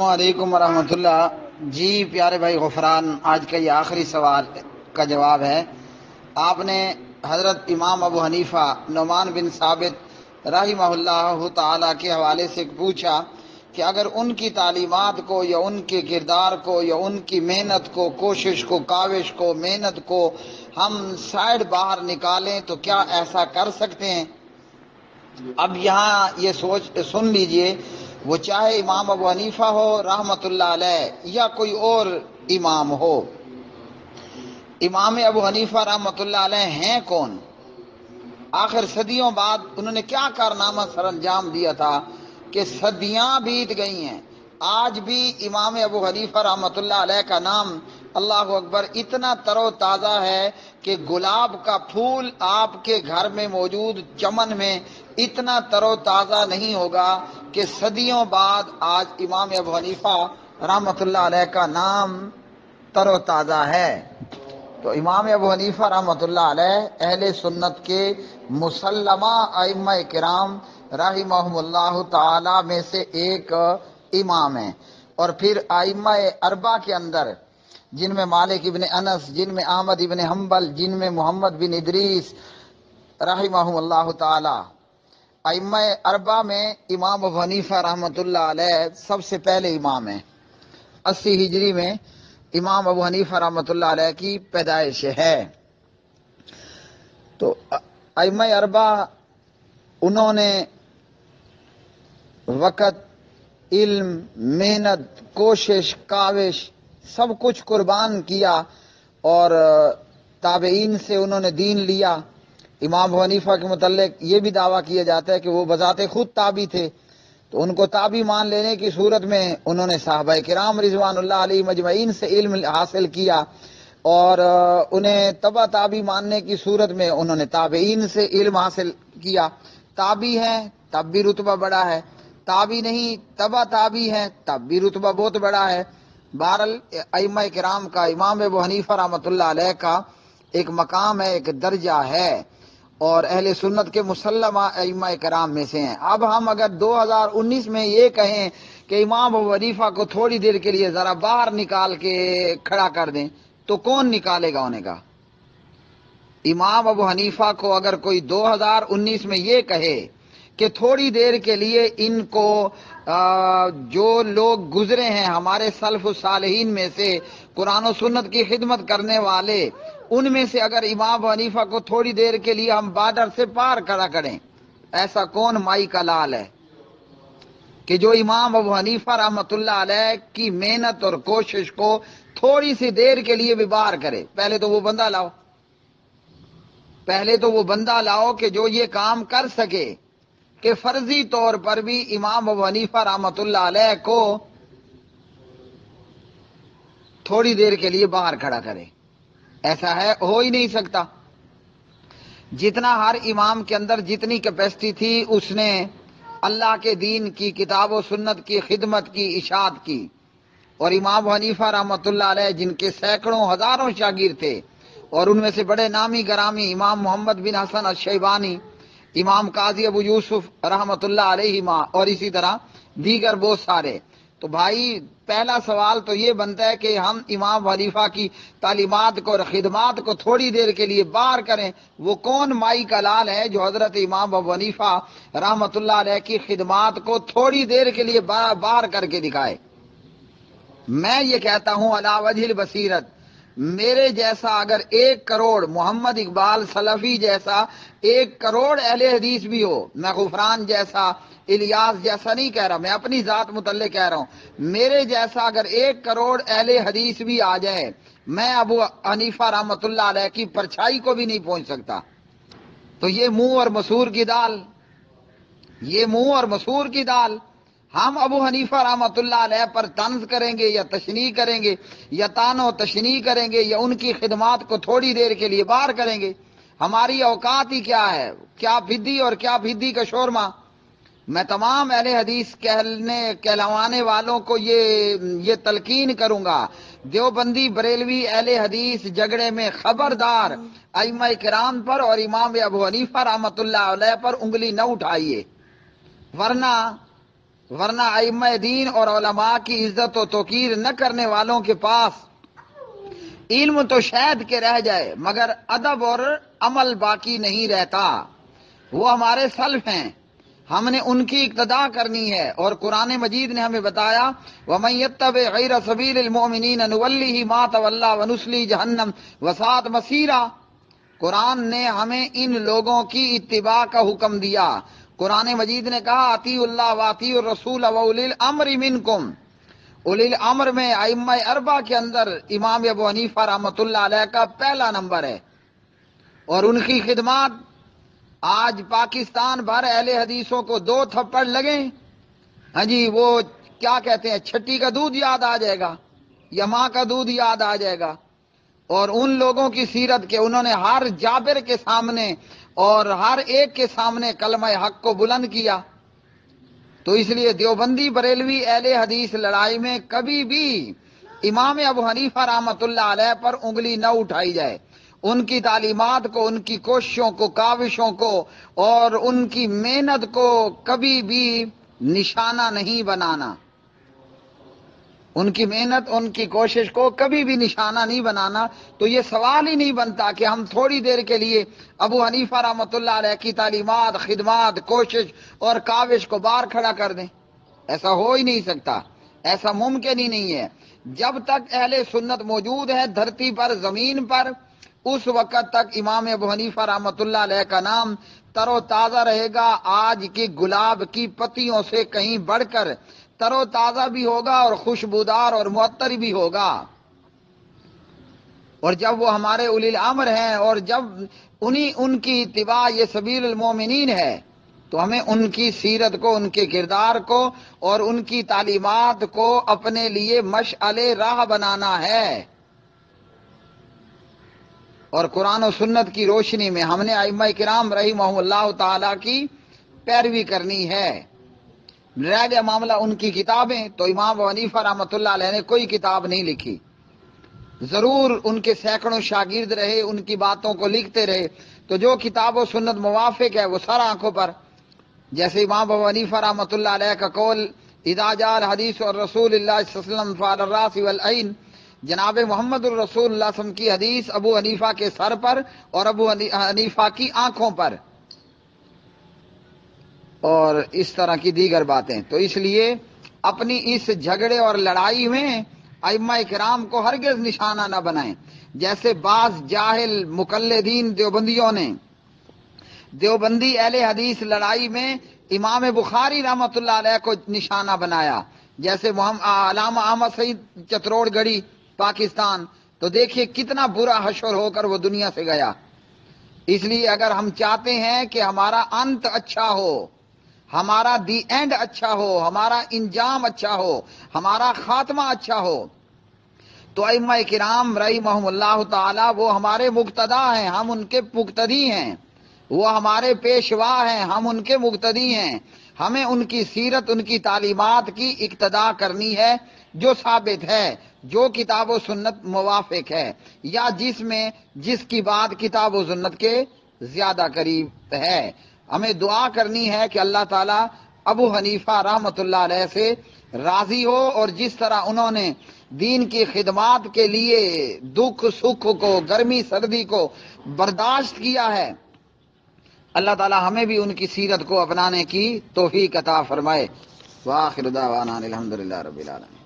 علیکم ورحمۃ اللہ۔ جی پیارے بھائی غفران، آج کا یہ آخری سوال کا جواب ہے۔ آپ نے حضرت امام ابو حنیفہ نعمان بن ثابت رحمہ اللہ تعالی کے حوالے سے پوچھا کہ اگر ان کی تعلیمات کو یا ان کے کردار کو یا ان کی محنت کو، کوشش کو، کاوش کو، محنت کو ہم سائڈ باہر نکالیں تو کیا ایسا کر سکتے ہیں؟ اب یہاں یہ سن لیجئے، وہ چاہے امام ابو حنیفہ ہو رحمۃ اللہ علیہ یا کوئی اور امام ہو، امام ابو حنیفہ رحمۃ اللہ علیہ ہیں کون؟ آخر صدیوں بعد انہوں نے کیا کارنامہ سر انجام دیا تھا کہ صدیاں بیت گئی ہیں، آج بھی امام ابو حنیفہ رحمۃ اللہ علیہ کا نام اللہ اکبر اتنا تر و تازہ ہے کہ گلاب کا پھول آپ کے گھر میں موجود چمن میں اتنا تر و تازہ نہیں ہوگا کہ صدیوں بعد آج امام ابو حنیفہ رحمۃ اللہ علیہ کا نام تر و تازہ ہے۔ تو امام ابو حنیفہ رحمۃ اللہ علیہ اہل سنت کے مسلمہ ائمہ کرام رحمہم اللہ تعالی میں سے ایک امام ہیں، اور پھر ائمہ اربعہ کے اندر جن میں مالک ابن انس، جن میں احمد ابن حنبل، جن میں محمد بن ادریس رحمہم اللہ تعالی، ائمہ اربعہ میں امام ابو حنیفہ رحمۃ اللہ علیہ سب سے پہلے امام ہیں۔ 80 ہجری میں امام ابو حنیفہ رحمۃ اللہ علیہ کی پیدائش ہے۔ تو ائمہ اربعہ انہوں نے وقت، علم، محنت، کوشش، کاوش سب کچھ قربان کیا، اور تابعین سے انہوں نے دین لیا۔ امام ابو حنیفہ کے متعلق یہ بھی دعویٰ کیا جاتا ہے کہ وہ بذات خود تابعی تھے، تو ان کو تابعی مان لینے کی صورت میں انہوں نے صحابہ کرام رضوان اللہ علیہ مجمعین سے علم حاصل کیا، اور انہیں تبع تابعی ماننے کی صورت میں انہوں نے تابعین سے علم حاصل کیا۔ تابعی ہیں تب بھی رتبہ بڑا ہے، تابعی نہیں تبع تابعی ہیں تب بھی رتبہ بہت بڑا ہے۔ بہرحال ائمہ کرام کا امام ابو حنیفہ رحمۃ اللہ علیہ کا ایک مقام ہے، ایک درجہ ہے، اور اہل سنت کے مسلمہ ائمہ کرام میں سے ہیں۔ اب ہم اگر 2019 میں یہ کہیں کہ امام ابو حنیفہ کو تھوڑی دیر کے لیے ذرا باہر نکال کے کھڑا کر دیں تو کون نکالے گا انہیں کا؟ امام ابو حنیفہ کو اگر کوئی 2019 میں یہ کہے کہ تھوڑی دیر کے لیے ان کو جو لوگ گزرے ہیں ہمارے سلف الصالحین میں سے، قرآن و سنت کی خدمت کرنے والے، ان میں سے اگر امام ابو حنیفہ کو تھوڑی دیر کے لیے ہم بارڈر سے پار کھڑا کریں، ایسا کون مائی کا لال ہے کہ جو امام ابو حنیفہ رحمۃ اللہ علیہ کی محنت اور کوشش کو تھوڑی سی دیر کے لیے بھی باہر کرے؟ پہلے تو وہ بندہ لاؤ کہ جو یہ کام کر سکے کہ فرضی طور پر بھی امام ابو حنیفہ رحمۃ اللہ علیہ کو تھوڑی دیر کے لیے باہر کھڑا کرے۔ ایسا ہو ہی نہیں سکتا۔ جتنا ہر امام کے اندر جتنی کیپیسٹی تھی اس نے اللہ کے دین کی، کتاب و سنت کی خدمت کی، اشاعت کی، اور امام ابو حنیفہ رحمۃ اللہ علیہ جن کے سینکڑوں ہزاروں شاگرد تھے، اور ان میں سے بڑے نامی گرامی امام محمد بن حسن الشیبانی، امام قاضی ابو یوسف رحمۃ اللہ علیہ، اور اسی طرح دیگر بہت سارے۔ تو بھائی پہلا سوال تو یہ بنتا ہے کہ ہم امام ابو حنیفہ کی تعلیمات کو اور خدمات کو تھوڑی دیر کے لیے باہر کریں۔ وہ کون مائی کا لال ہے جو حضرت امام ابو حنیفہ رحمۃ اللہ علیہ کی خدمات کو تھوڑی دیر کے لیے باہر کر کے دکھائے؟ میں یہ کہتا ہوں علی وجہ البصیرت، میرے جیسا اگر 1 کروڑ محمد اقبال سلفی جیسا 1 کروڑ اہل حدیث بھی ہو، میں غفران جیسا، الیاس جیسا نہیں کہہ رہا، میں اپنی ذات متعلق کہہ رہا ہوں، میرے جیسا اگر 1 کروڑ اہل حدیث بھی آ جائے، میں ابو حنیفہ رحمۃ اللہ علیہ کی پرچھائی کو بھی نہیں پہنچ سکتا۔ تو یہ منہ اور مسور کی دال، ہم ابو حنیفہ رحمۃ اللہ علیہ پر طنز کریں گے یا تشنیع کریں گے یا طعن و تشنیع کریں گے یا ان کی خدمات کو تھوڑی دیر کے لیے باہر کریں گے؟ ہماری اوقات ہی کیا ہے؟ کیا بھدی اور کیا بھدی کا شورما۔ میں تمام اہل حدیث کہلوانے والوں کو یہ تلقین کروں گا، دیوبندی بریلوی اہل حدیث جھگڑے میں خبردار ائمہ کرام پر اور امام ابو حنیفہ رحمۃ اللہ علیہ پر انگلی نہ اٹھائیے، ورنہ ائمہ دین اور علماء کی عزت و توقیر نہ کرنے والوں کے پاس علم تو شاید کہ رہ جائے مگر ادب اور عمل باقی نہیں رہتا۔ وہ ہمارے سلف ہیں، ہم نے ان کی اقتداء کرنی ہے، اور قرآن مجید نے ہمیں بتایا وَمَن يَتَّبِعْ غَيْرَ سَبِيلِ الْمُؤْمِنِينَ نُوَلِّهِ مَا تَوَلَّىٰ وَنُصْلِهِ جَهَنَّمَ وَسَاءَتْ مَصِيرًا۔ قرآن نے ہمیں ان لوگوں کی اتباع کا حکم دیا۔ قرآن مجید نے کہا اطیعوا اللہ واطیعوا الرسول واولی الامر منکم۔ اولی الامر میں ائمہ اربعہ کے اندر امام ابو حنیفہ رحمۃ اللہ علیہ کا پہلا نمبر ہے، اور ان کی خدمات آج پاکستان بھر اہل حدیثوں کو 2 تھپڑ لگیں، ہاں جی وہ کیا کہتے ہیں، چھٹی کا دودھ یاد آ جائے گا یا ماں کا دودھ یاد آ جائے گا۔ اور ان لوگوں کی سیرت کے انہوں نے ہر جابر کے سامنے اور ہر ایک کے سامنے کلمہ حق کو بلند کیا۔ تو اس لیے دیوبندی بریلوی اہل حدیث لڑائی میں کبھی بھی امام ابو حنیفہ رحمۃ اللہ علیہ پر انگلی نہ اٹھائی جائے۔ ان کی تعلیمات کو، ان کی کوششوں کو، کاوشوں کو اور ان کی محنت کو کبھی بھی نشانہ نہیں بنانا، ان کی محنت، ان کی کوشش کو کبھی بھی نشانہ نہیں بنانا۔ تو یہ سوال ہی نہیں بنتا کہ ہم تھوڑی دیر کے لیے ابو حنیفہ رحمۃ اللہ علیہ کی تعلیمات، خدمات، کوشش اور کاوش کو باہر کھڑا کر دیں۔ ایسا ہو ہی نہیں سکتا، ایسا ممکن ہی نہیں ہے۔ جب تک اہل سنت موجود ہے دھرتی پر، زمین پر، اس وقت تک امام ابو حنیفہ رحمۃ اللہ علیہ کا نام تر و تازہ رہے گا، آج کی گلاب کی پتیوں سے کہیں بڑھ کر تر و تازہ بھی ہوگا اور خوشبودار اور معطر بھی ہوگا۔ اور جب وہ ہمارے اولی الامر ہیں اور جب ان کی اتباع یہ سبیل المومنین ہے، تو ہمیں ان کی سیرت کو، ان کے کردار کو اور ان کی تعلیمات کو اپنے لیے مشعل راہ بنانا ہے، اور قرآن و سنت کی روشنی میں ہم نے ائمہ کرام رحمہم اللہ تعالی کی پیروی کرنی ہے۔ رہ گیا معاملہ ان کی کتابیں، تو امام ابو حنیفہ رحمۃ اللہ علیہ نے کوئی کتاب نہیں لکھی، ضرور ان کے سینکڑوں شاگرد رہے، ان کی باتوں کو لکھتے رہے، تو جو کتاب و سنت موافق ہے وہ سر آنکھوں پر، جیسے امام ابو حنیفہ رحمۃ اللہ علیہ کا قول اذا جاء الحدیث اور رسول اللہ صلی اللہ علیہ وسلم فعلی الراس والعین، جناب محمد الرسول اللہ صلی اللہ علیہ وسلم کی حدیث ابو حنیفہ کے سر پر اور ابو حنیفہ کی آنکھوں پر، اور اس طرح کی دیگر باتیں۔ تو اس لیے اپنی اس جھگڑے اور لڑائی میں ائمہ کرام کو ہرگز نشانہ نہ بنائیں، جیسے بعض جاہل مقلدین دیوبندیوں نے دیوبندی اہل حدیث لڑائی میں امام بخاری رحمۃ اللہ علیہ کو نشانہ بنایا، جیسے علامہ احمد سعید چتروڑ گڑھی پاکستان۔ تو دیکھیے کتنا برا حشر ہو کر وہ دنیا سے گیا۔ اس لیے اگر ہم چاہتے ہیں کہ ہمارا انت اچھا ہو، ہمارا دی اینڈ اچھا ہو، ہمارا انجام اچھا ہو، ہمارا خاتمہ اچھا ہو، تو ائمہ کرام رحمہم اللہ تعالی وہ ہمارے مقتدا ہیں، ہم ان کے مقتدی ہیں، وہ ہمارے پیشوا ہیں، ہم ان کے مقتدی ہیں۔ ہمیں ان کی سیرت، ان کی تعلیمات کی اقتداء کرنی ہے جو ثابت ہے، جو کتاب و سنت موافق ہے، یا جس کی بات کتاب و سنت کے زیادہ قریب ہے۔ ہمیں دعا کرنی ہے کہ اللہ تعالیٰ ابو حنیفہ رحمۃ اللہ علیہ سے راضی ہو، اور جس طرح انہوں نے دین کی خدمات کے لیے دکھ سکھ کو، گرمی سردی کو برداشت کیا ہے، اللہ تعالیٰ ہمیں بھی ان کی سیرت کو اپنانے کی توفیق عطا فرمائے۔ وآخر دعوانا الحمدللہ رب العالمین۔